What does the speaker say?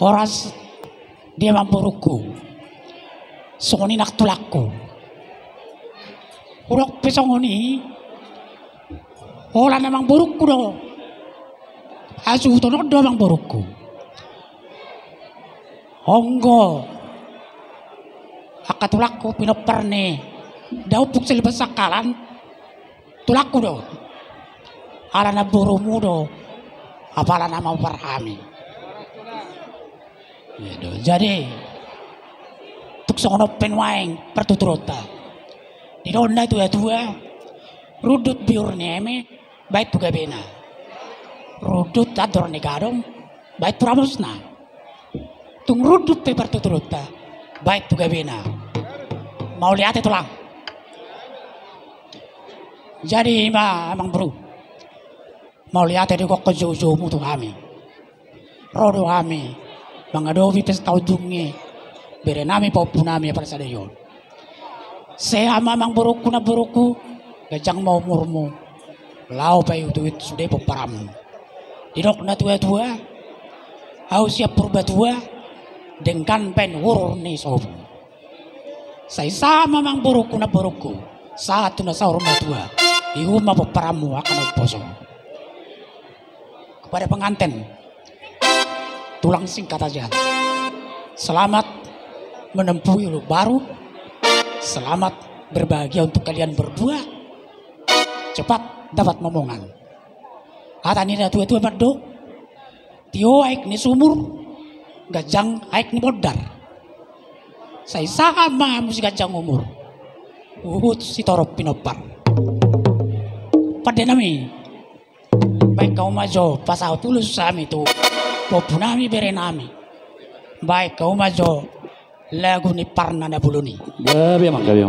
Horas dia mampuruku. Songoni nak tulakku. Urok pesongoni. Ola namang burukku do. Asu tonok do mang burukku. Honggo. Akatulakku pinoperne. Daupuk selibas sakalan. Tulakku do. Ala na burumu do. Apala nama parhami. Jadi tuk songono penwaeng pertuturota di ronda itu ya tua rudut biur neme baik juga bena rudut ador negadong baik pramusna tung rudut pe pertuturota baik juga bena mau lihat itu lang jadi emang bro mau lihat itu kok kejuju mutu kami rodo kami mangadovi pesta ujungnya berenami paupunami pada sadayon saya mamang buruku na buruku gajang mau murmu lau payu tuit sudah peparam didok na tua au siap purba tua dengkan pen wurur ni sobu saya sama mamang buruku na buruku satu na saur na tua ihuma peparamu akan oposo kepada pengantin tulang singkat aja. Selamat menempuh hidup baru. Selamat berbahagia untuk kalian berdua. Cepat dapat momongan. Kata ni tua-tua berdo. Tio aik ni sumur. Gajang aik ni bodar. Saya sama musik gajang umur. Uhut si torop pinopar. Pada nami. Baik kau majo pasau tulus sami tu. Popunami berenami. Baik kau majo lagu ni parna na buluni. Gabi emang gabi.